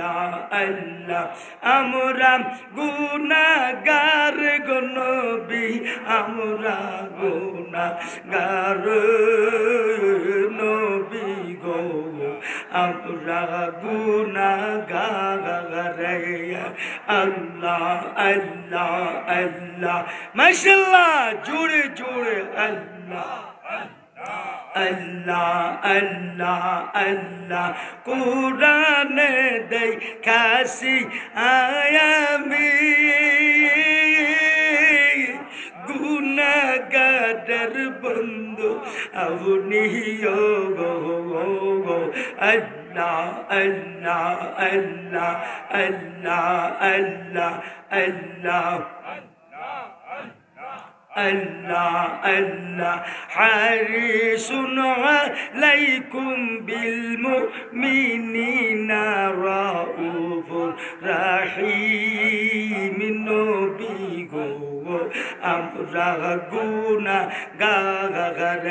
আল্লাহ আল্লাহ আমরা গুনাহগার গো নবী আমরা গুনাহগার নবী গো আমরা গুনাহগার আল্লাহ আল্লাহ আল্লাহ মাশাআল্লাহ জোরে জোরে আল্লাহ আল্লাহ আল্লাহ আল্লাহ কুরআনে দেখাছি আয়ামি গুনাহগারের বন্ধু আপনি গো আল্লাহ আল্লাহ আল্লাহ আল্লাহ আল্লাহ আল্লাহ আল্লাহ আল্লাহ হারিসুন আলাইকুম বিল মুমিনিনা রাউফুর রাহিম নবী গো আমরা গুনাহগার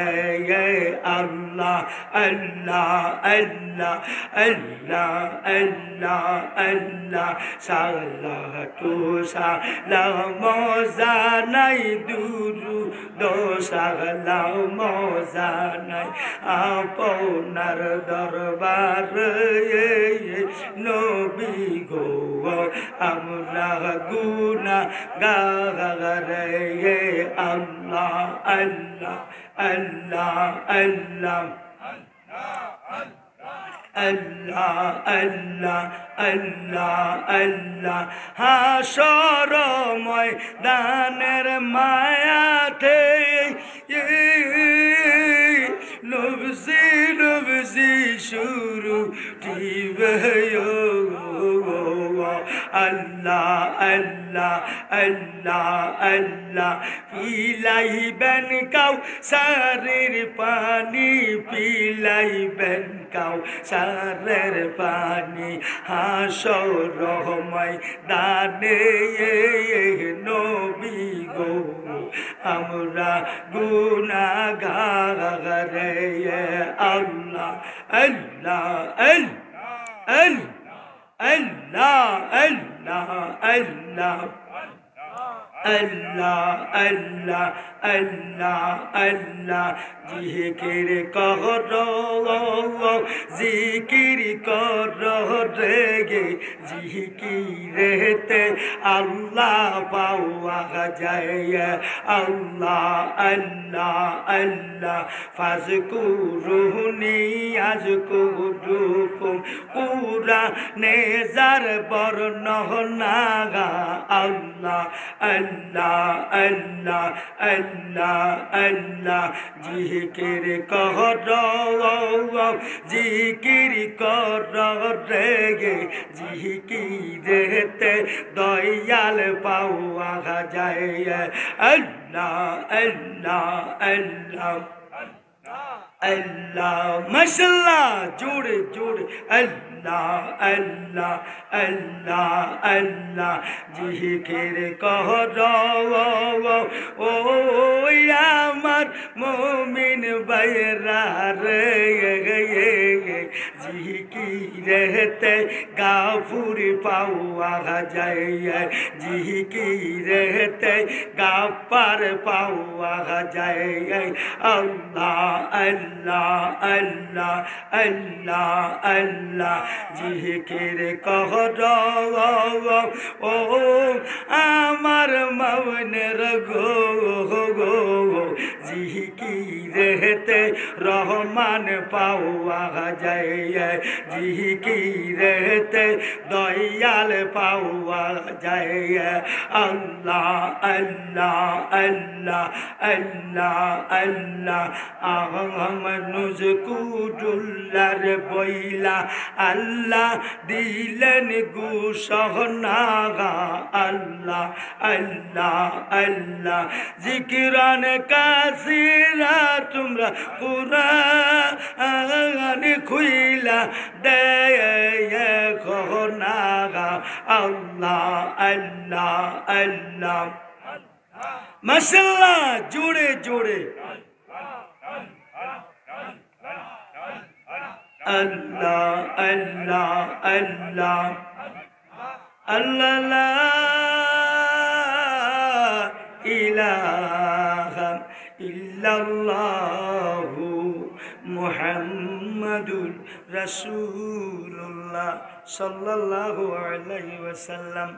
আল্লাহ আল্লাহ আল্লাহ আল্লাহ আল্লাহ আল্লাহ সালাতু সালাম জানাই দুরূদ সালাম জানাই আপনার দরবারে নবী গো আমরা গুনাহগার আল্লাহ আল্লাহ আল্লাহ আল্লাহ আল্লাহ আল্লাহ আল্লাহ আল্লাহ হাসর ময়দানের মায়াতে নবজি নবজি শুরু টিবে আল্লাহ আল্লাহ আল্লাহ আল্লাহ পিলাইবেন কাউসারের পানি পিলাইবেন কাউসারের পানি হাসর ময়দানে নবী গো আমরা গুনাহগার আল্লাহ আল্লাহ আল্লাহ আল্লাহ আল্লাহ আল্লাহ আল্লাহ আল্লাহ আল্লাহ জিকির কর জিকির কর রে জিকিরেতে আল্লাহ পাওয়া যায় আল্লাহ আল্লাহ আল্লাহ ফাজকুরুনি আযকুরুকুম কুরআনে যার বর্ণনা আল্লাহ আল্লাহ আল্লাহ আল্লাহ আল্লাহ জিকির কর জিকির কর রে জিকিরেতে দয়াল পাওয়া যায় আল্লাহ আল্লাহ আল্লাহ আল্লাহ মাশাআল্লাহ জোরে জোরে আল্লাহ আল্লাহ আল্লাহ আল্লাহ জিকির কর ও আমার মুমিন ভাইরা রে জিকিরেতে গাফুর পাওয়া যায় জিকিরেতে গাফার পাওয়া যায় আল্লাহ আল্লাহ আল্লাহ আল্লাহ আল্লাহ জিকির কর ও আমার মওনের গো গো জিকিরেতে রহমান পাওয়া যায় জিকিরেতে দয়াল পাওয়া যায় আল্লাহ আল্লাহ আল্লাহ আল্লাহ আল্লাহ আহমনুজ কুদুল্লার বইলা আল্লাহ দিলেন গুসহনাগা আল্লাহ আল্লাহ আল্লাহ জিকিরান কাসিরা তোমরা কুরআন খুইলা দে খনাগা আল্লাহ আল্লাহ আল্লাহ মাশাআল্লাহ জোরে জোরে আল্লাহ আল্লাহ আল্লাহ আল্লাহ লা ইলাহা ইল্লাল্লাহু মুহাম্মাদুর রাসূলুল্লাহ সাল্লাল্লাহু আলাইহি ওয়াসাল্লাম।